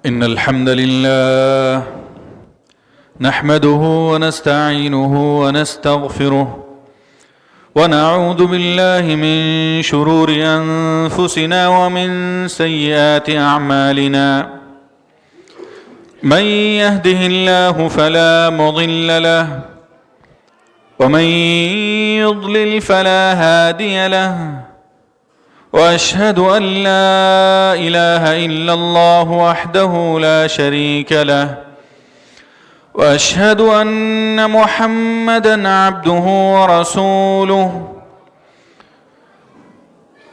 إن الحمد لله نحمده ونستعينه ونستغفره ونعوذ بالله من شرور أنفسنا ومن سيئات أعمالنا. من يهده الله فلا مضل له ومن يضلل فلا هادي له، وأشهد أن لا إله إلا الله وحده لا شريك له، وأشهد أن محمدًا عبده ورسوله.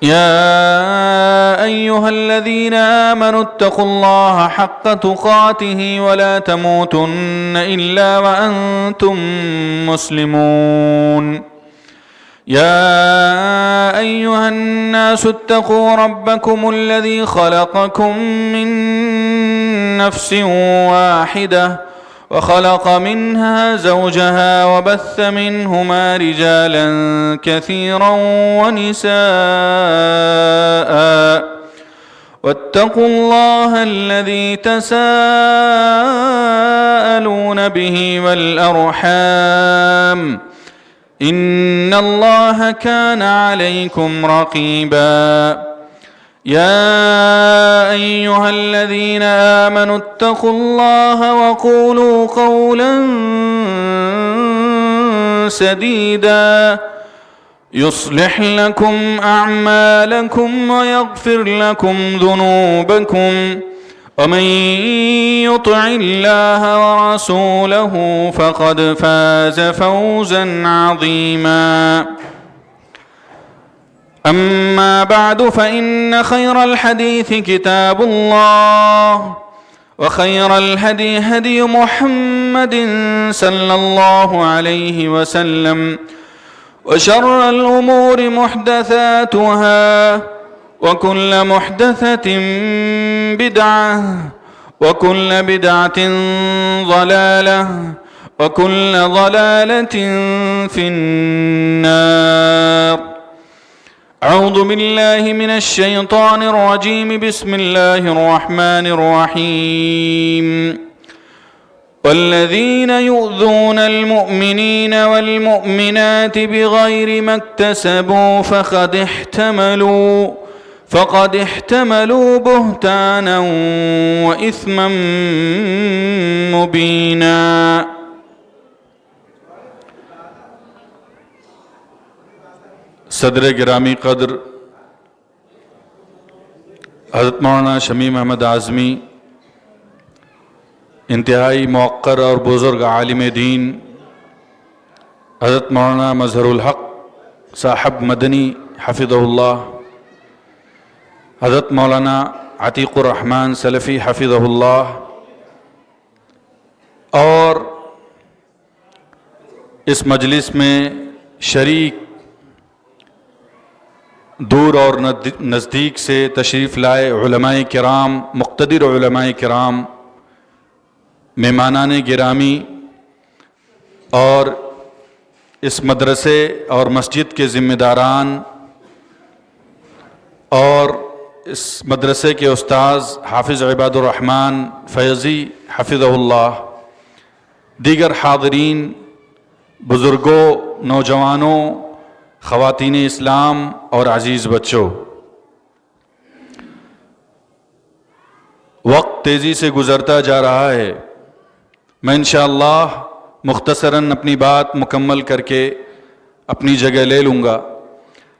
يا أيها الذين آمنوا اتقوا الله حق تقاته ولا تموتن إلا وأنتم مسلمون. يا أيها الناس اتقوا ربكم الذي خلقكم من نفس واحدة وخلق منها زوجها وبث منهما رجالا كثيرا ونساء، واتقوا الله الذي تساءلون به والأرحام، إن الله كان عليكم رقيبا. يا أيها الذين آمنوا اتقوا الله وقولوا قولا سديدا يصلح لكم أعمالكم ويغفر لكم ذنوبكم، ومن يطع الله ورسوله فقد فاز فوزا عظيما. أما بعد، فإن خير الحديث كتاب الله، وخير الهدي هدي محمد صلى الله عليه وسلم، وشر الأمور محدثاتها، وكل محدثة بدعة، وكل بدعة ضلالة، وكل ضلالة في النار. أعوذ بالله من الشيطان الرجيم. بسم الله الرحمن الرحيم. والذين يؤذون المؤمنين والمؤمنات بغير ما اكتسبوا فقد احتملوا بهتانا وإثما مبينا. صدر گرامی قدر حضرت مولانا شمیم احمد اعظمی، انتہائی موقر اور بزرگ عالم دین، حضرت مولانا مظہر الحق صاحب مدنی حفظہ اللہ، حضرت مولانا عتیق الرحمن سلفی حفظہ اللہ، اور اس مجلس میں شریک دور اور نزدیک سے تشریف لائے علماء کرام، مقتدر علماء کرام، مہمانان گرامی، اور اس مدرسے اور مسجد کے ذمہ داران، اور اس مدرسے کے استاذ حافظ عباد الرحمن فیضی حفظہ اللہ، دیگر حاضرین، بزرگوں، نوجوانوں، خواتین اسلام اور عزیز بچوں، وقت تیزی سے گزرتا جا رہا ہے۔ میں انشاءاللہ مختصراً اپنی بات مکمل کر کے اپنی جگہ لے لوں گا۔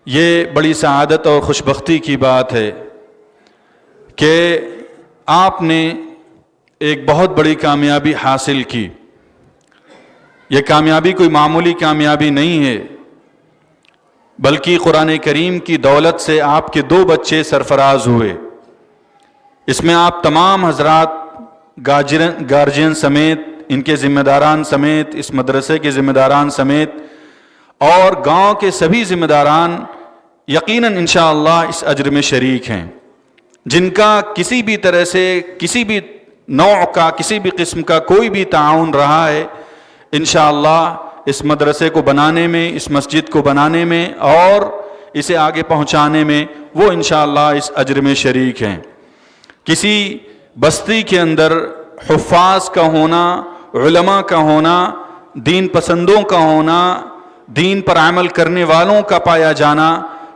یہ بڑی سعادت اور خوشبختی کی بات ہے کہ آپ نے ایک بہت بڑی کامیابی حاصل کی۔ یہ کامیابی کوئی معمولی کامیابی نہیں ہے، بلکہ قرآن کریم کی دولت سے آپ کے 2 بچے سرفراز ہوئے۔ اس میں آپ تمام حضرات گارجین سمیت، ان کے ذمہ داران سمیت، اس مدرسے کے ذمہ داران سمیت، اور گاؤں کے سبھی ذمہ داران یقیناً انشاءاللہ اس اجر میں شریک ہیں، جن کا کسی بھی طرح سے، کسی بھی نوع کا، کسی بھی قسم کا کوئی بھی تعاون رہا ہے، انشاءاللہ اس مدرسے کو بنانے میں، اس مسجد کو بنانے میں اور اسے آگے پہنچانے میں وہ انشاءاللہ اس اجر میں شریک ہیں۔ کسی بستی کے اندر حفاظ کا ہونا، علماء کا ہونا، دین پسندوں کا ہونا، دین پر عمل کرنے والوں کا پایا جانا،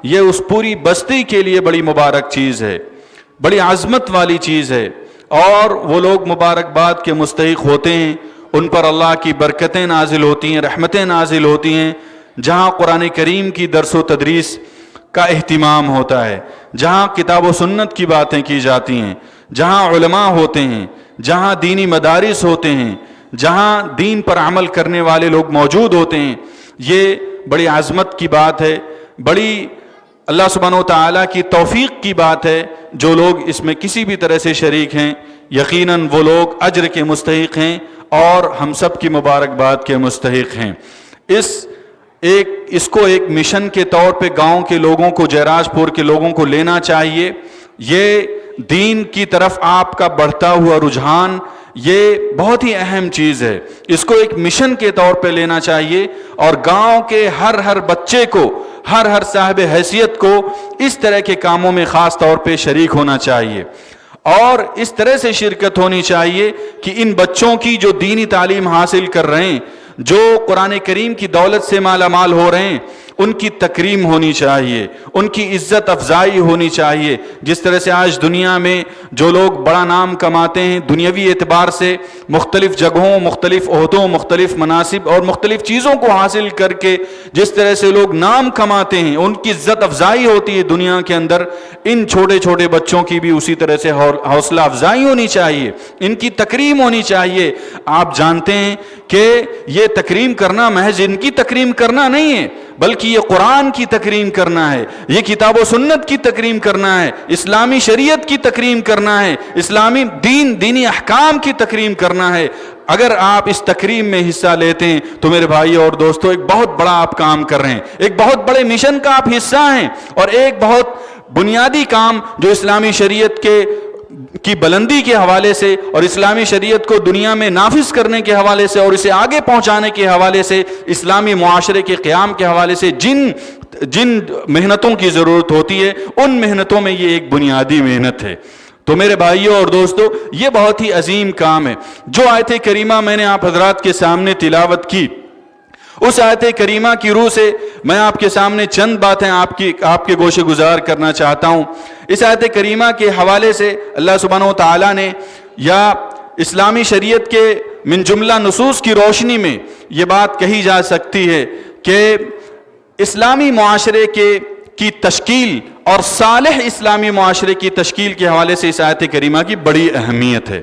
یہ اس پوری بستی کے لیے بڑی مبارک چیز ہے، بڑی عظمت والی چیز ہے، اور وہ لوگ مبارکباد کے مستحق ہوتے ہیں، ان پر اللہ کی برکتیں نازل ہوتی ہیں، رحمتیں نازل ہوتی ہیں، جہاں قرآن کریم کی درس و تدریس کا اہتمام ہوتا ہے، جہاں کتاب و سنت کی باتیں کی جاتی ہیں، جہاں علماء ہوتے ہیں، جہاں دینی مدارس ہوتے ہیں، جہاں دین پر عمل کرنے والے لوگ موجود ہوتے ہیں، یہ بڑی عظمت کی بات ہے، بڑی اللہ سبحانہ و تعالیٰ کی توفیق کی بات ہے۔ جو لوگ اس میں کسی بھی طرح سے شریک ہیں، یقیناً وہ لوگ اجر کے مستحق ہیں اور ہم سب کی مبارکباد کے مستحق ہیں۔ اس کو ایک مشن کے طور پہ گاؤں کے لوگوں کو، جیراج پور کے لوگوں کو لینا چاہیے۔ یہ دین کی طرف آپ کا بڑھتا ہوا رجحان، یہ بہت ہی اہم چیز ہے، اس کو ایک مشن کے طور پہ لینا چاہیے، اور گاؤں کے ہر بچے کو، ہر صاحب حیثیت کو اس طرح کے کاموں میں خاص طور پہ شریک ہونا چاہیے، اور اس طرح سے شرکت ہونی چاہیے کہ ان بچوں کی جو دینی تعلیم حاصل کر رہے ہیں، جو قرآن کریم کی دولت سے مالا مال ہو رہے ہیں، ان کی تکریم ہونی چاہیے، ان کی عزت افزائی ہونی چاہیے۔ جس طرح سے آج دنیا میں جو لوگ بڑا نام کماتے ہیں دنیاوی اعتبار سے، مختلف جگہوں، مختلف عہدوں، مختلف مناصب اور مختلف چیزوں کو حاصل کر کے جس طرح سے لوگ نام کماتے ہیں، ان کی عزت افزائی ہوتی ہے دنیا کے اندر، ان چھوٹے چھوٹے بچوں کی بھی اسی طرح سے حوصلہ افزائی ہونی چاہیے، ان کی تکریم ہونی چاہیے۔ آپ جانتے ہیں کہ یہ تکریم کرنا محض ان کی تکریم کرنا نہیں ہے، بلکہ یہ قرآن کی تکریم کرنا ہے، یہ کتاب و سنت کی تکریم کرنا ہے، اسلامی شریعت کی تکریم کرنا ہے، اسلامی دینی احکام کی تکریم کرنا ہے۔ اگر آپ اس تکریم میں حصہ لیتے ہیں تو میرے بھائی اور دوستو، ایک بہت بڑا آپ کام کر رہے ہیں، ایک بہت بڑے مشن کا آپ حصہ ہیں، اور ایک بہت بنیادی کام جو اسلامی شریعت کی بلندی کے حوالے سے اور اسلامی شریعت کو دنیا میں نافذ کرنے کے حوالے سے اور اسے آگے پہنچانے کے حوالے سے، اسلامی معاشرے کے قیام کے حوالے سے جن محنتوں کی ضرورت ہوتی ہے، ان محنتوں میں یہ ایک بنیادی محنت ہے۔ تو میرے بھائیوں اور دوستو، یہ بہت ہی عظیم کام ہے۔ جو آیت کریمہ میں نے آپ حضرات کے سامنے تلاوت کی، اس آیت کریمہ کی روح سے میں آپ کے سامنے چند باتیں آپ کے گوشے گزار کرنا چاہتا ہوں۔ اس آیت کریمہ کے حوالے سے اللہ سبحانہ و تعالیٰ نے، یا اسلامی شریعت کے من جملہ نصوص کی روشنی میں یہ بات کہی جا سکتی ہے کہ اسلامی معاشرے کی تشکیل اور صالح اسلامی معاشرے کی تشکیل کے حوالے سے اس آیت کریمہ کی بڑی اہمیت ہے۔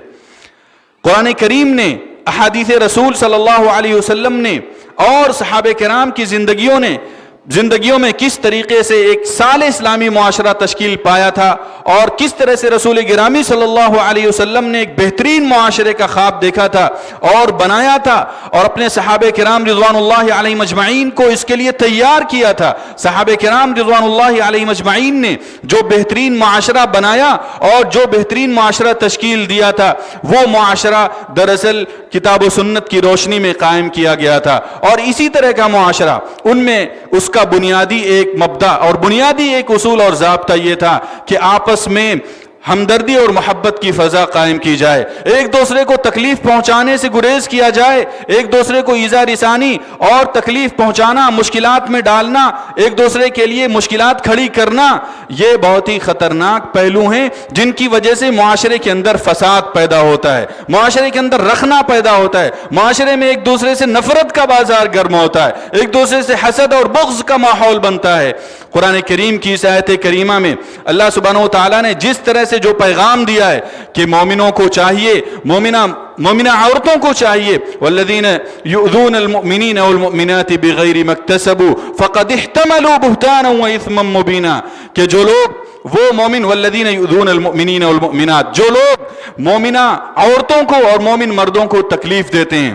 قرآن کریم نے، احادیث رسول صلی اللہ علیہ وسلم نے اور صحابہ کرام کی زندگیوں میں کس طریقے سے ایک صالح اسلامی معاشرہ تشکیل پایا تھا، اور کس طرح سے رسول گرامی صلی اللہ علیہ وسلم نے ایک بہترین معاشرے کا خواب دیکھا تھا اور بنایا تھا، اور اپنے صحابہ کرام رضوان اللہ علیہ مجمعین کو اس کے لیے تیار کیا تھا۔ صحابہ کرام رضوان اللہ علیہ مجمعین نے جو بہترین معاشرہ بنایا اور جو بہترین معاشرہ تشکیل دیا تھا، وہ معاشرہ دراصل کتاب و سنت کی روشنی میں قائم کیا گیا تھا، اور اسی طرح کا معاشرہ، ان میں اس کا بنیادی ایک مبدا اور بنیادی ایک اصول اور ضابطہ یہ تھا کہ آپس میں ہمدردی اور محبت کی فضا قائم کی جائے، ایک دوسرے کو تکلیف پہنچانے سے گریز کیا جائے، ایک دوسرے کو ایذا رسانی اور تکلیف پہنچانا، مشکلات میں ڈالنا، ایک دوسرے کے لیے مشکلات کھڑی کرنا، یہ بہت ہی خطرناک پہلو ہیں جن کی وجہ سے معاشرے کے اندر فساد پیدا ہوتا ہے، معاشرے کے اندر رخنا پیدا ہوتا ہے، معاشرے میں ایک دوسرے سے نفرت کا بازار گرم ہوتا ہے، ایک دوسرے سے حسد اور بغض کا ماحول بنتا ہے۔ قرآن کریم کی اس آیت کریمہ میں اللہ سبحانہ و تعالیٰ نے جس طرح سے جو پیغام دیا ہے کہ مومنوں کو چاہیے، مومنہ عورتوں کو چاہیے، والذین یؤذون المؤمنین والمؤمنات بغیر ما اکتسبوا فقد احتملوا بہتانا واثما مبینا، کہ جو لوگ وہ مومن، والذین یؤذون المؤمنین والمؤمنات، جو لوگ مومنہ عورتوں کو اور مومن مردوں کو تکلیف دیتے ہیں،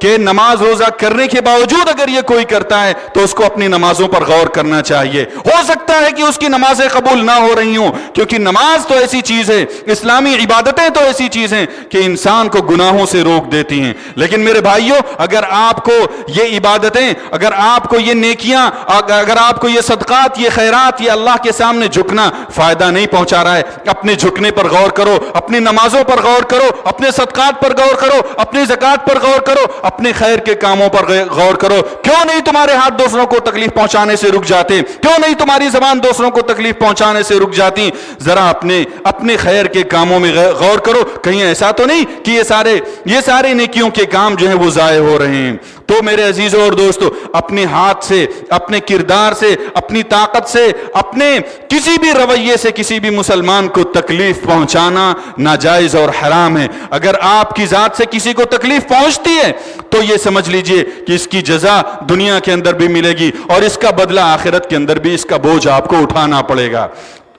کہ نماز روزہ کرنے کے باوجود اگر یہ کوئی کرتا ہے تو اس کو اپنی نمازوں پر غور کرنا چاہیے. ہو سکتا ہے کہ اس کی نمازیں قبول نہ ہو رہی ہوں، کیونکہ نماز تو ایسی چیز ہے، اسلامی عبادتیں تو ایسی چیز ہیں کہ انسان کو گناہوں سے روک دیتی ہیں. لیکن میرے بھائیوں، اگر آپ کو یہ عبادتیں، اگر آپ کو یہ نیکیاں، اگر آپ کو یہ صدقات، یہ خیرات، یہ اللہ کے سامنے جھکنا فائدہ نہیں پہنچا رہا ہے، اپنے جھکنے پر غور کرو، اپنی نمازوں پر غور کرو، اپنے صدقات پر غور کرو، اپنی زکوٰۃ پر غور کرو، اپنے خیر کے کاموں پر غور کرو. کیوں نہیں تمہارے ہاتھ دوسروں کو تکلیف پہنچانے سے رک جاتے؟ کیوں نہیں تمہاری زبان دوسروں کو تکلیف پہنچانے سے رک جاتی؟ ذرا اپنے خیر کے کاموں میں غور کرو. کہیں ایسا تو نہیں کہ یہ سارے نیکیوں کے کام جو ہیں وہ ضائع ہو رہے ہیں؟ تو میرے عزیزوں اور دوستو، اپنے ہاتھ سے، اپنے کردار سے، اپنی طاقت سے، اپنے کسی بھی رویے سے کسی بھی مسلمان کو تکلیف پہنچانا ناجائز اور حرام ہے. اگر آپ کی ذات سے کسی کو تکلیف پہنچتی ہے تو یہ سمجھ لیجئے کہ اس کی جزا دنیا کے اندر بھی ملے گی اور اس کا بدلہ آخرت کے اندر بھی اس کا بوجھ آپ کو اٹھانا پڑے گا.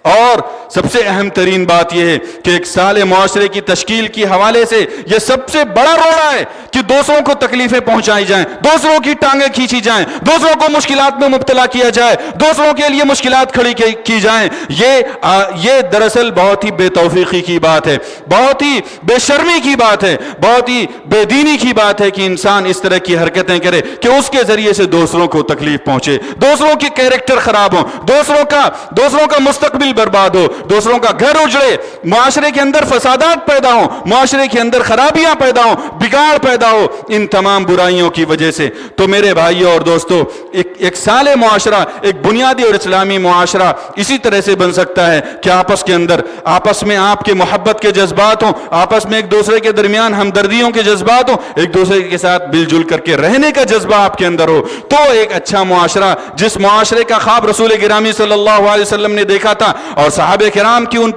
اور سب سے اہم ترین بات یہ ہے کہ ایک صالح معاشرے کی تشکیل کے حوالے سے یہ سب سے بڑا روڑا ہے کہ دوسروں کو تکلیفیں پہنچائی جائیں، دوسروں کی ٹانگیں کھینچی جائیں، دوسروں کو مشکلات میں مبتلا کیا جائے، دوسروں کے لیے مشکلات کھڑی کی جائیں. یہ دراصل بہت ہی بے توفیقی کی بات ہے، بہت ہی بے شرمی کی بات ہے، بہت ہی بے دینی کی بات ہے کہ انسان اس طرح کی حرکتیں کرے کہ اس کے ذریعے سے دوسروں کو تکلیف پہنچے، دوسروں کی کیریکٹر خراب ہو، دوسروں کا مستقبل برباد ہو، دوسروں کا گھر اجڑے، معاشرے کے اندر فسادات پیدا ہوں، معاشرے کے اندر خرابیاں پیدا ہوں، بگاڑ پیدا ہو ان تمام برائیوں کی وجہ سے. تو میرے بھائیوں اور دوستو، ایک صالح معاشرہ، ایک بنیادی اور اسلامی معاشرہ اسی طرح سے بن سکتا ہے کہ آپس میں آپ کے محبت کے جذبات ہوں، آپس میں ایک دوسرے کے درمیان ہمدردیوں کے جذبات ہوں، ایک دوسرے کے ساتھ مل جل کر کے رہنے کا جذبہ آپ کے اندر ہو. تو ایک اچھا معاشرہ، جس معاشرے کا خواب رسول گرامی صلی اللہ علیہ وسلم نے دیکھا تھا اور صحابہ کرام کی ان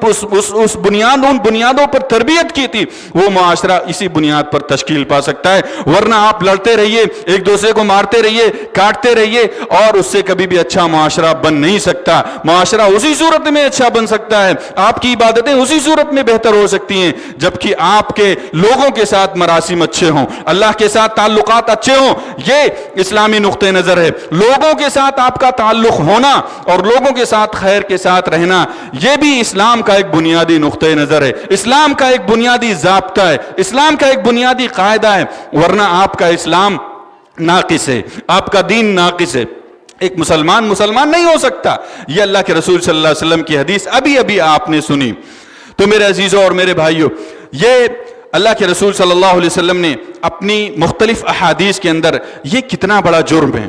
بنیادوں پر تربیت کی تھی، وہ معاشرہ اسی بنیاد پر تشکیل پا سکتا ہے. ورنہ آپ لڑتے رہیے، ایک دوسرے کو مارتے رہیے، کاٹتے رہیے، اور اس سے کبھی بھی اچھا معاشرہ بن نہیں سکتا. معاشرہ اسی صورت میں اچھا بن سکتا ہے، آپ کی عبادتیں اسی صورت میں بہتر ہو سکتی ہیں جبکہ آپ کے لوگوں کے ساتھ مراسم اچھے ہوں، اللہ کے ساتھ تعلقات اچھے ہوں. یہ اسلامی نقطہ نظر ہے. لوگوں کے ساتھ آپ کا تعلق ہونا اور لوگوں کے ساتھ خیر کے ساتھ رہنا، یہ بھی اسلام کا ایک بنیادی نقطہ نظر ہے، اسلام کا ایک بنیادی ضابطہ ہے، اسلام کا ایک بنیادی قاعدہ ہے. ورنہ آپ کا اسلام ناقص ہے، آپ کا دین ناقص ہے. ایک مسلمان نہیں ہو سکتا. یہ اللہ کے رسول صلی اللہ علیہ وسلم کی حدیث ابھی آپ نے سنی. تو میرے عزیزوں اور میرے بھائیوں، یہ اللہ کے رسول صلی اللہ علیہ وسلم نے اپنی مختلف احادیث کے اندر یہ کتنا بڑا جرم ہے،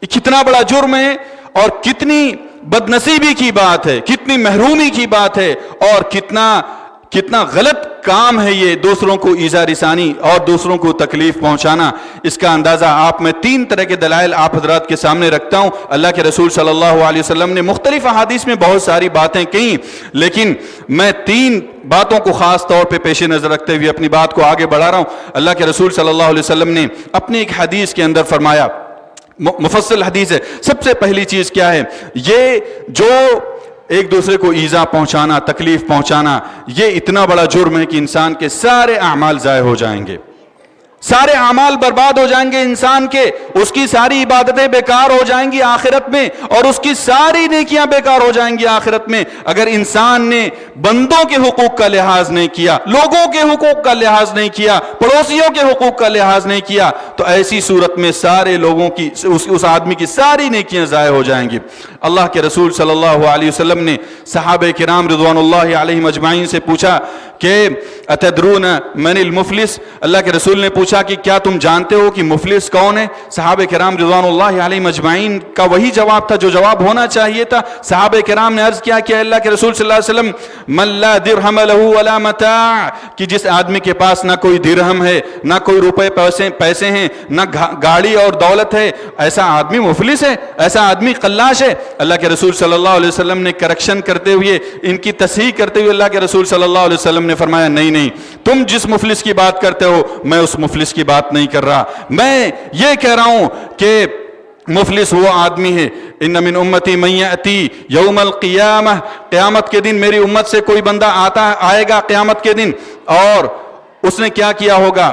یہ کتنا بڑا جرم ہے اور کتنی بدنصیبی کی بات ہے، کتنی محرومی کی بات ہے اور کتنا غلط کام ہے یہ دوسروں کو ایذا رسانی اور دوسروں کو تکلیف پہنچانا. اس کا اندازہ میں 3 طرح کے دلائل آپ حضرات کے سامنے رکھتا ہوں. اللہ کے رسول صلی اللہ علیہ وسلم نے مختلف احادیث میں بہت ساری باتیں کہیں، لیکن میں 3 باتوں کو خاص طور پہ پیش نظر رکھتے ہوئے اپنی بات کو آگے بڑھا رہا ہوں. اللہ کے رسول صلی اللہ علیہ وسلم نے اپنی ایک حدیث کے اندر فرمایا، مفصل حدیث ہے. سب سے پہلی چیز کیا ہے؟ یہ جو ایک دوسرے کو ایذا پہنچانا، تکلیف پہنچانا، یہ اتنا بڑا جرم ہے کہ انسان کے سارے اعمال ضائع ہو جائیں گے، سارے اعمال برباد ہو جائیں گے انسان کے، اس کی ساری عبادتیں بیکار ہو جائیں گی آخرت میں، اور اس کی ساری نیکیاں بیکار ہو جائیں گی آخرت میں اگر انسان نے بندوں کے حقوق کا لحاظ نہیں کیا، لوگوں کے حقوق کا لحاظ نہیں کیا، پڑوسیوں کے حقوق کا لحاظ نہیں کیا. تو ایسی صورت میں سارے لوگوں کی، اس آدمی کی ساری نیکیاں ضائع ہو جائیں گی. اللہ کے رسول صلی اللہ علیہ وسلم نے صحابہ کرام رضوان اللہ علیہم اجمعین سے پوچھا کہ اتدرون من المفلس؟ اللہ کے رسول نے پوچھا کہ کیا تم جانتے ہو کہ مفلس کون ہے؟ صحابہ کرام رضوان اللہ علیہم اجمعین کا وہی جواب تھا جو جواب ہونا چاہیے تھا. صحابہ کرام نے عرض کیا کہ اللہ کے رسول صلی اللہ علیہ وسلم، من لا درہم لہ ولا متاع، کہ جس آدمی کے پاس نہ کوئی درہم ہے، نہ کوئی روپے پیسے ہیں، نہ گاڑی اور دولت ہے، ایسا آدمی مفلس ہے، ایسا آدمی قلاش ہے. اللہ کے رسول صلی اللہ علیہ وسلم نے کریکشن کرتے ہوئے، ان کی تصحیح کرتے ہوئے اللہ کے رسول صلی اللہ علیہ وسلم نے فرمایا، نہیں، تم جس مفلس کی بات کرتے ہو میں اس مفلس کی بات نہیں کر رہا، میں یہ کہہ رہا ہوں کہ مفلس وہ آدمی ہے، ان من امتی من یاتی یوم القیامہ، قیامت کے دن میری امت سے کوئی بندہ آئے گا قیامت کے دن، اور اس نے کیا کیا ہوگا؟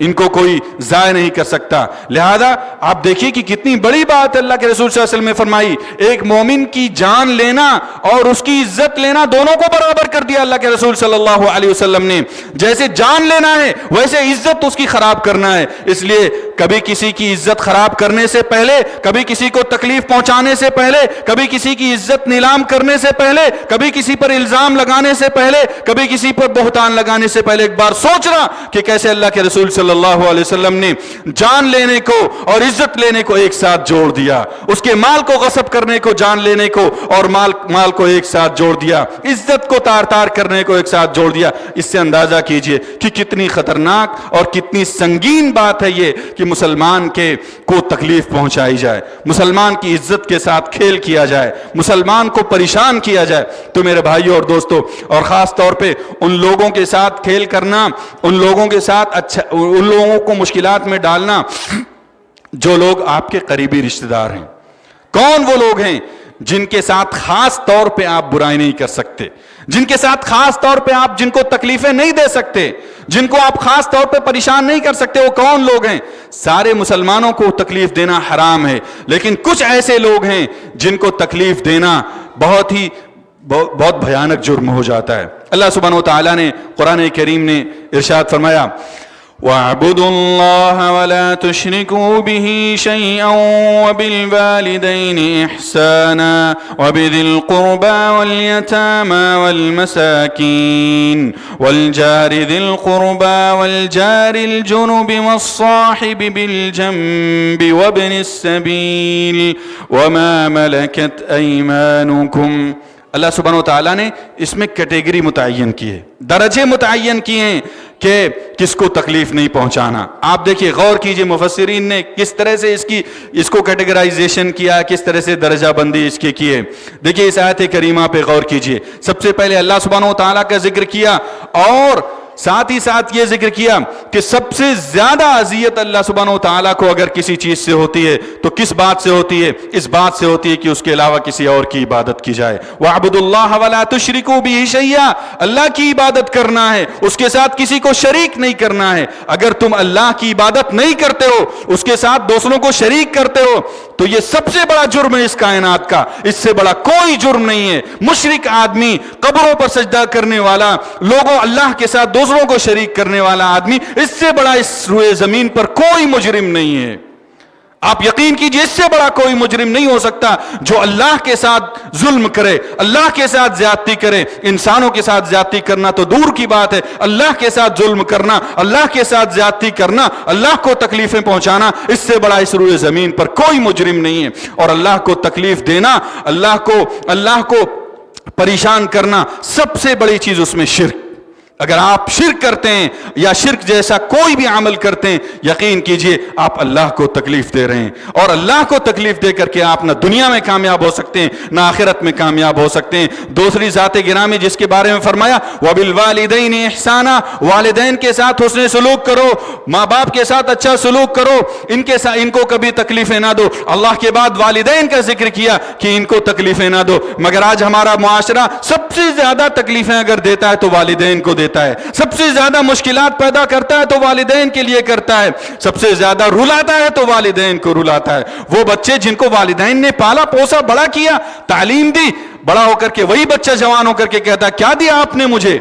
ان کو کوئی ضائع نہیں کر سکتا۔ لہذا آپ دیکھیے کہ کتنی بڑی بات اللہ کے رسول صلی اللہ علیہ وسلم نے فرمائی، ایک مومن کی جان لینا اور اس کی عزت لینا دونوں کو برابر کر دیا اللہ کے رسول صلی اللہ علیہ وسلم نے۔ جیسے جان لینا ہے ویسے عزت اس کی خراب کرنا ہے۔ اس لیے کبھی کسی کی عزت خراب کرنے سے پہلے، کبھی کسی کو تکلیف پہنچانے سے پہلے، کبھی کسی کی عزت نیلام کرنے سے پہلے، کبھی کسی پر الزام لگانے سے پہلے، کبھی کسی پر بہتان لگانے سے پہلے ایک بار سوچنا کہ کیسے اللہ کے رسول صلی اللہ علیہ وسلم نے جان لینے کو اور عزت لینے کو ایک ساتھ جوڑ دیا، اس کے مال کو غصب کرنے کو، جان لینے کو اور مال کو ایک ساتھ جوڑ دیا، عزت کو تار تار کرنے کو ایک ساتھ جوڑ دیا۔ اس سے اندازہ کیجئے کہ کتنی خطرناک اور کتنی سنگین بات ہے یہ کہ مسلمان کو تکلیف پہنچائی جائے، مسلمان کی عزت کے ساتھ کھیل کیا جائے، مسلمان کو پریشان کیا جائے۔ تو میرے بھائیوں اور دوستوں، اور خاص طور پہ ان لوگوں کے ساتھ کھیل کرنا، ان لوگوں کے ساتھ ان لوگوں کو مشکلات میں ڈالنا جو لوگ آپ کے قریبی رشتہ دار ہیں۔ کون وہ لوگ ہیں جن کے ساتھ خاص طور پہ آپ برائی نہیں کر سکتے، جن کے ساتھ خاص طور پہ آپ جن کو تکلیفیں نہیں دے سکتے، جن کو آپ خاص طور پہ پریشان نہیں کر سکتے؟ وہ کون لوگ ہیں؟ سارے مسلمانوں کو تکلیف دینا حرام ہے، لیکن کچھ ایسے لوگ ہیں جن کو تکلیف دینا بہت بھیانک جرم ہو جاتا ہے۔ اللہ سبحانہ و تعالیٰ نے قرآن کریم نے ارشاد فرمایا، وَاعْبُدُوا اللَّهَ وَلَا تُشْرِكُوا بِهِ شَيْئًا وَبِالْوَالِدَيْنِ إِحْسَانًا وَبِذِي الْقُرْبَى وَالْيَتَامَى وَالْمَسَاكِينِ وَالْجَارِ ذِي الْقُرْبَى وَالْجَارِ الْجُنُبِ وَالصَّاحِبِ بِالْجَنبِ وَابْنِ السَّبِيلِ وَمَا مَلَكَتْ أَيْمَانُكُمْ۔ اللہ سبحانہ و تعالیٰ نے اس میں کیٹیگری متعین کی ہے، درجے متعین کیے ہیں کہ کس کو تکلیف نہیں پہنچانا۔ آپ دیکھیے، غور کیجئے مفسرین نے کس طرح سے اس کو کیٹیگرائزیشن کیا، کس طرح سے درجہ بندی اس کے کیے۔ دیکھیے اس آیت کریمہ پہ غور کیجئے۔ سب سے پہلے اللہ سبحانہ و تعالیٰ کا ذکر کیا اور ساتھ ہی ساتھ یہ ذکر کیا کہ سب سے زیادہ اذیت اللہ سبحانہ و تعالیٰ کو اگر کسی چیز سے ہوتی ہے تو کس بات سے ہوتی ہے؟ اس بات سے ہوتی ہے کہ اس کے علاوہ کسی اور کی عبادت کی جائے۔ وَاعْبُدُوا اللَّهَ وَلَا تُشْرِكُوا بِهِ شَيْئًا، اللہ کی عبادت کرنا ہے، اس کے ساتھ کسی کو شریک نہیں کرنا ہے۔ اگر تم اللہ کی عبادت نہیں کرتے ہو، اس کے ساتھ دوسروں کو شریک کرتے ہو، تو یہ سب سے بڑا جرم ہے اس کائنات کا، اس سے بڑا کوئی جرم نہیں ہے۔ مشرک آدمی، قبروں پر سجدہ کرنے والا، لوگوں اللہ کے ساتھ دوسروں کو شریک کرنے والا آدمی، اس سے بڑا اس روئے زمین پر کوئی مجرم نہیں ہے۔ آپ یقین کیجئے، اس سے بڑا کوئی مجرم نہیں ہو سکتا جو اللہ کے ساتھ ظلم کرے، اللہ کے ساتھ زیادتی کرے۔ انسانوں کے ساتھ زیادتی کرنا تو دور کی بات ہے، اللہ کے ساتھ ظلم کرنا، اللہ کے ساتھ زیادتی کرنا، اللہ کو تکلیفیں پہنچانا، اس سے بڑا اس روئے زمین پر کوئی مجرم نہیں ہے۔ اور اللہ کو تکلیف دینا، اللہ کو پریشان کرنا، سب سے بڑی چیز اس میں شرک۔ اگر آپ شرک کرتے ہیں یا شرک جیسا کوئی بھی عمل کرتے ہیں، یقین کیجئے آپ اللہ کو تکلیف دے رہے ہیں، اور اللہ کو تکلیف دے کر کے آپ نہ دنیا میں کامیاب ہو سکتے ہیں نہ آخرت میں کامیاب ہو سکتے ہیں۔ دوسری ذات گرامی جس کے بارے میں فرمایا وَبِالْوَالِدَيْنِ إِحْسَانًا، والدین کے ساتھ حسن سلوک کرو، ماں باپ کے ساتھ اچھا سلوک کرو، ان کو کبھی تکلیفیں نہ دو۔ اللہ کے بعد والدین کا ذکر کیا کہ ان کو تکلیفیں نہ دو، مگر آج ہمارا معاشرہ سب سے زیادہ تکلیفیں اگر دیتا ہے تو والدین کو دیتا ہے، سب سے زیادہ مشکلات پیدا کرتا ہے تو والدین کے لیے کرتا ہے، سب سے زیادہ رلاتا ہے تو والدین کو رلاتا ہے۔ وہ بچے جن کو والدین نے پالا پوسا، بڑا کیا، تعلیم دی، بڑا ہو کر کے وہی بچہ جوان ہو کر کے کہتا ہے کیا دیا آپ نے مجھے،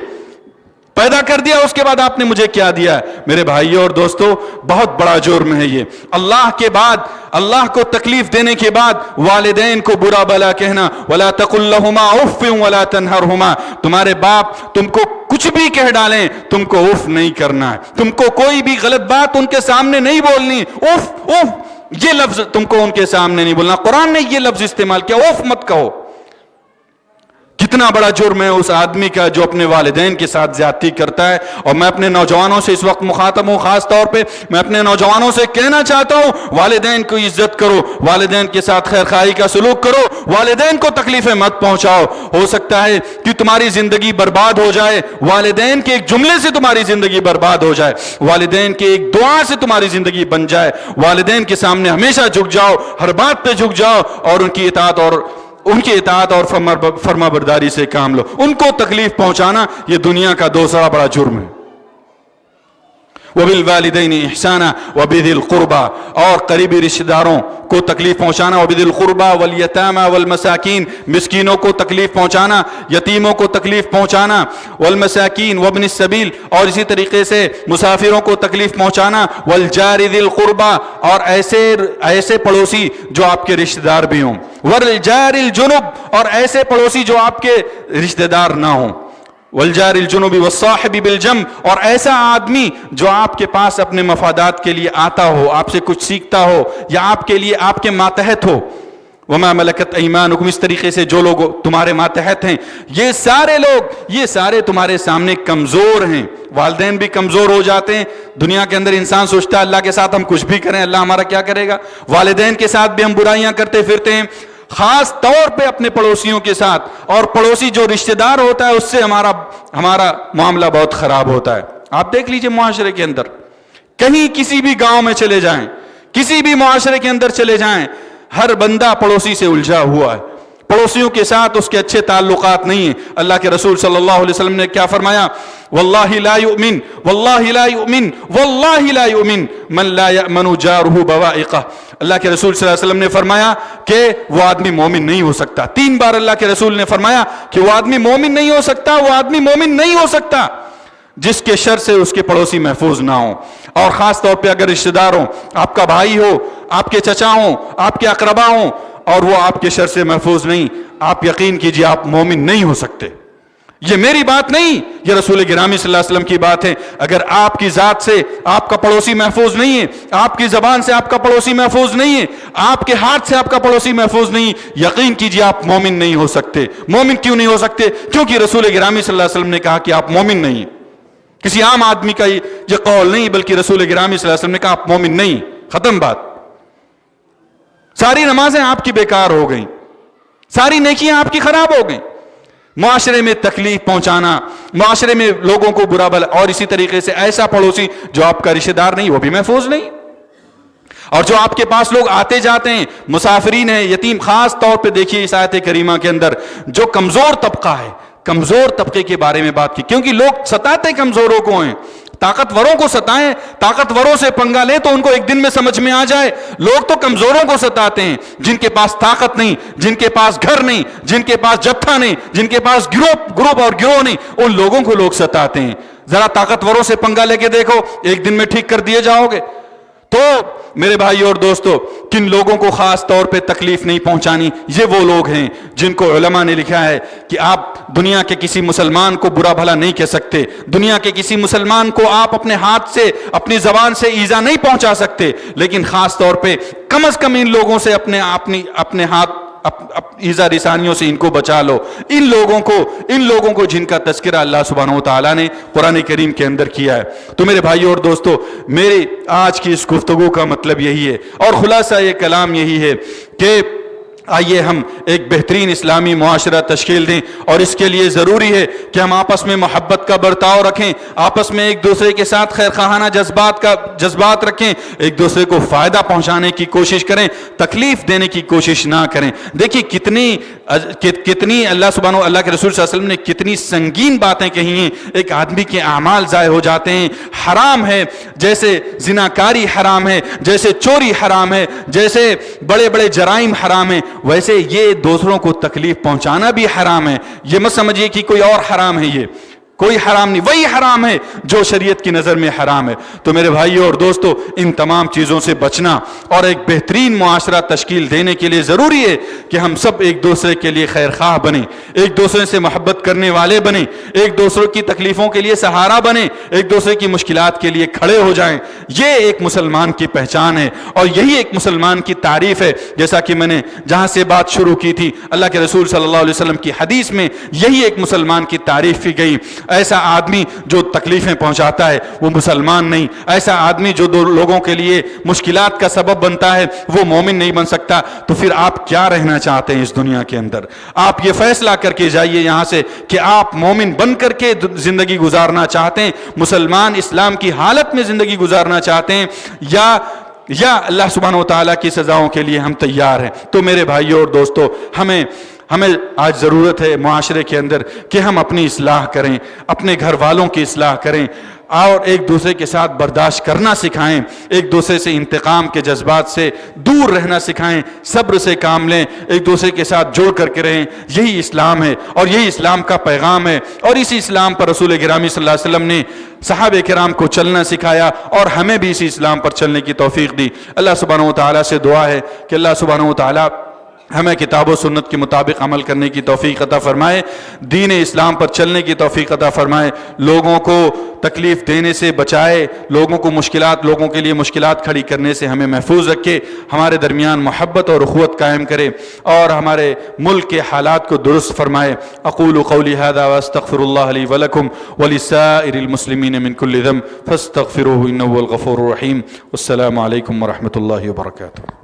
پیدا کر دیا اس کے بعد آپ نے مجھے کیا دیا ہے؟ میرے بھائیوں اور دوستو، بہت بڑا جرم ہے یہ۔ اللہ کے بعد، اللہ کو تکلیف دینے کے بعد والدین کو برا بلا کہنا، وَلَا تَقُلْ لَهُمَا أُفٍّ وَلَا تَنْهَرْهُمَا، تمہارے باپ تم کو کچھ بھی کہہ ڈالیں تم کو اف نہیں کرنا ہے، تم کو کوئی بھی غلط بات ان کے سامنے نہیں بولنی، اف یہ لفظ تم کو ان کے سامنے نہیں بولنا۔ قرآن نے یہ لفظ استعمال کیا، اف مت کہو۔ کتنا بڑا جرم ہے اس آدمی کا جو اپنے والدین کے ساتھ زیادتی کرتا ہے۔ اور میں اپنے نوجوانوں سے اس وقت مخاطب ہوں، خاص طور پہ میں اپنے نوجوانوں سے کہنا چاہتا ہوں، والدین کو عزت کرو، والدین کے ساتھ خیر خواہی کا سلوک کرو، والدین کو تکلیفیں مت پہنچاؤ۔ ہو سکتا ہے کہ تمہاری زندگی برباد ہو جائے، والدین کے ایک جملے سے تمہاری زندگی برباد ہو جائے، والدین کے ایک دعا سے تمہاری زندگی بن جائے۔ والدین کے سامنے ہمیشہ جھک جاؤ، ہر بات پہ جھک جاؤ، اور ان کی اطاعت اور فرما برداری سے کام لو۔ ان کو تکلیف پہنچانا یہ دنیا کا دوسرا بڑا جرم ہے۔ وبالوالدین احسانا وبذی القربا، اور قریبی رشتہ داروں کو تکلیف پہنچانا، وبذی القربا والیتامی والمساکین، مسکینوں کو تکلیف پہنچانا، یتیموں کو تکلیف پہنچانا، والمساکین وابن السبیل، اور اسی طریقے سے مسافروں کو تکلیف پہنچانا، والجار ذی القربا، اور ایسے پڑوسی جو آپ کے رشتہ دار بھی ہوں، والجار الجنب، اور ایسے پڑوسی جو آپ کے رشتہ دار نہ ہوں، والجار الجنب والصاحب بالجنب، اور ایسا آدمی جو آپ کے پاس اپنے مفادات کے لیے آتا ہو، آپ سے کچھ سیکھتا ہو یا آپ کے لیے آپ کے ماتحت ہو، وما ملکت ایمانکم، اس طریقے سے جو لوگ تمہارے ماتحت ہیں، یہ سارے لوگ، یہ سارے تمہارے سامنے کمزور ہیں۔ والدین بھی کمزور ہو جاتے ہیں، دنیا کے اندر انسان سوچتا ہے اللہ کے ساتھ ہم کچھ بھی کریں اللہ ہمارا کیا کرے گا، والدین کے ساتھ بھی ہم برائیاں کرتے پھرتے ہیں، خاص طور پہ اپنے پڑوسیوں کے ساتھ، اور پڑوسی جو رشتہ دار ہوتا ہے اس سے ہمارا معاملہ بہت خراب ہوتا ہے۔ آپ دیکھ لیجئے معاشرے کے اندر، کہیں کسی بھی گاؤں میں چلے جائیں، کسی بھی معاشرے کے اندر چلے جائیں، ہر بندہ پڑوسی سے الجھا ہوا ہے، پڑوسیوں کے ساتھ اس کے اچھے تعلقات نہیں ہیں۔ اللہ کے رسول صلی اللہ علیہ وسلم نے کیا فرمایا؟ واللہ لا یؤمن، واللہ لا یؤمن، واللہ لا یؤمن من لا یأمن جارہ بوائقہ۔ اللہ کے رسول صلی اللہ علیہ وسلم نے فرمایا کہ وہ آدمی مومن نہیں ہو سکتا۔ 3 بار اللہ کے رسول نے فرمایا کہ وہ آدمی مومن نہیں ہو سکتا، وہ آدمی مومن نہیں ہو سکتا جس کے شر سے اس کے پڑوسی محفوظ نہ ہوں، اور خاص طور پہ اگر رشتہ دار ہوں، آپ کا بھائی ہو، آپ کے چچا ہوں، آپ کے اقربا ہوں، اور وہ آپ کے شر سے محفوظ نہیں، آپ یقین کیجئے آپ مومن نہیں ہو سکتے۔ یہ میری بات نہیں، یہ رسول گرامی صلی اللہ علیہ وسلم کی بات ہے۔ اگر آپ کی ذات سے آپ کا پڑوسی محفوظ نہیں ہے، آپ کی زبان سے آپ کا پڑوسی محفوظ نہیں ہے، آپ کے ہاتھ سے آپ کا پڑوسی محفوظ نہیں، یقین کیجئے آپ مومن نہیں ہو سکتے۔ مومن کیوں نہیں ہو سکتے؟ کیونکہ رسول گرامی صلی اللہ علیہ وسلم نے کہا کہ آپ مومن نہیں ہیں۔ کسی عام آدمی کا یہ قول نہیں، بلکہ رسول گرامی صلی اللہ علیہ وسلم نے کہا آپ مومن نہیں، ختم بات۔ ساری نمازیں آپ کی بیکار ہو گئیں، ساری نیکیاں آپ کی خراب ہو گئیں۔ معاشرے میں تکلیف پہنچانا، معاشرے میں لوگوں کو برا بھلا، اور اسی طریقے سے ایسا پڑوسی جو آپ کا رشتہ دار نہیں وہ بھی محفوظ نہیں، اور جو آپ کے پاس لوگ آتے جاتے ہیں، مسافرین ہیں، یتیم، خاص طور پہ دیکھیے اس آیت کریمہ کے اندر جو کمزور طبقہ ہے، کمزور طبقے کے بارے میں بات کی، کیونکہ لوگ ستاتے کمزوروں کو ہیں، طاقتوروں کو ستائیں، طاقتوروں سے پنگا لیں تو ان کو ایک دن میں سمجھ میں آ جائے، لوگ تو کمزوروں کو ستاتے ہیں، جن کے پاس طاقت نہیں، جن کے پاس گھر نہیں، جن کے پاس جتھا نہیں، جن کے پاس گروپ اور گروہ نہیں، ان لوگوں کو لوگ ستاتے ہیں۔ ذرا طاقتوروں سے پنگا لے کے دیکھو، ایک دن میں ٹھیک کر دیے جاؤ گے۔ تو میرے بھائی اور دوستو، کن لوگوں کو خاص طور پہ تکلیف نہیں پہنچانی؟ یہ وہ لوگ ہیں جن کو علماء نے لکھا ہے کہ آپ دنیا کے کسی مسلمان کو برا بھلا نہیں کہہ سکتے، دنیا کے کسی مسلمان کو آپ اپنے ہاتھ سے، اپنی زبان سے ایذا نہیں پہنچا سکتے، لیکن خاص طور پہ کم از کم ان لوگوں سے اپنے ہاتھ ایذا رسانیوں سے ان کو بچا لو۔ ان لوگوں کو جن کا تذکرہ اللہ سبحانہ و تعالیٰ نے قرآن کریم کے اندر کیا ہے۔ تو میرے بھائیو اور دوستو، میری آج کی اس گفتگو کا مطلب یہی ہے، اور خلاصہ یہ کلام یہی ہے کہ آئیے ہم ایک بہترین اسلامی معاشرہ تشکیل دیں، اور اس کے لیے ضروری ہے کہ ہم آپس میں محبت کا برتاؤ رکھیں، آپس میں ایک دوسرے کے ساتھ خیر خواہانہ جذبات رکھیں، ایک دوسرے کو فائدہ پہنچانے کی کوشش کریں، تکلیف دینے کی کوشش نہ کریں۔ دیکھیے کتنی اللہ کے رسول صلی اللہ علیہ وسلم نے کتنی سنگین باتیں کہی ہیں۔ ایک آدمی کے اعمال ضائع ہو جاتے ہیں، حرام ہے، جیسے زناکاری حرام ہے، جیسے چوری حرام ہے، جیسے بڑے بڑے جرائم حرام ہیں، ویسے یہ دوسروں کو تکلیف پہنچانا بھی حرام ہے۔ یہ مت سمجھیے کہ کوئی اور حرام ہے، یہ کوئی حرام نہیں، وہی حرام ہے جو شریعت کی نظر میں حرام ہے۔ تو میرے بھائیو اور دوستو، ان تمام چیزوں سے بچنا اور ایک بہترین معاشرہ تشکیل دینے کے لیے ضروری ہے کہ ہم سب ایک دوسرے کے لیے خیر خواہ بنیں، ایک دوسرے سے محبت کرنے والے بنیں، ایک دوسرے کی تکلیفوں کے لیے سہارا بنیں، ایک دوسرے کی مشکلات کے لیے کھڑے ہو جائیں۔ یہ ایک مسلمان کی پہچان ہے، اور یہی ایک مسلمان کی تعریف ہے۔ جیسا کہ میں نے جہاں سے بات شروع کی تھی، اللہ کے رسول صلی اللہ علیہ وسلم کی حدیث میں یہی ایک مسلمان کی تعریف کی گئی۔ ایسا آدمی جو تکلیفیں پہنچاتا ہے وہ مسلمان نہیں، ایسا آدمی جو دو لوگوں کے لیے مشکلات کا سبب بنتا ہے وہ مومن نہیں بن سکتا۔ تو پھر آپ کیا رہنا چاہتے ہیں اس دنیا کے اندر؟ آپ یہ فیصلہ کر کے جائیے یہاں سے کہ آپ مومن بن کر کے زندگی گزارنا چاہتے ہیں، مسلمان اسلام کی حالت میں زندگی گزارنا چاہتے ہیں، یا اللہ سبحانہ و تعالیٰ کی سزاؤں کے لیے ہم تیار ہیں۔ تو میرے بھائیوں اور دوستو، ہمیں آج ضرورت ہے معاشرے کے اندر کہ ہم اپنی اصلاح کریں، اپنے گھر والوں کی اصلاح کریں، اور ایک دوسرے کے ساتھ برداشت کرنا سکھائیں، ایک دوسرے سے انتقام کے جذبات سے دور رہنا سکھائیں، صبر سے کام لیں، ایک دوسرے کے ساتھ جڑ کر کے رہیں۔ یہی اسلام ہے اور یہی اسلام کا پیغام ہے، اور اسی اسلام پر رسول گرامی صلی اللہ علیہ وسلم نے صحابہ کرام کو چلنا سکھایا اور ہمیں بھی اسی اسلام پر چلنے کی توفیق دی۔ اللہ سبحانہ و تعالیٰ سے دعا ہے کہ اللہ سبحانہ و تعالیٰ ہمیں کتاب و سنت کے مطابق عمل کرنے کی توفیق عطا فرمائے، دین اسلام پر چلنے کی توفیق عطا فرمائے، لوگوں کو تکلیف دینے سے بچائے، لوگوں کے لیے مشکلات کھڑی کرنے سے ہمیں محفوظ رکھے، ہمارے درمیان محبت اور اخوت قائم کرے اور ہمارے ملک کے حالات کو درست فرمائے۔ اقول قولی ھذا واستغفر اللہ لی ولکم ولسائر المسلمین من کل ذنب فاستغفروہ انہ هو الغفور الرحیم۔ والسلام علیکم ورحمۃ اللہ وبرکاتہ۔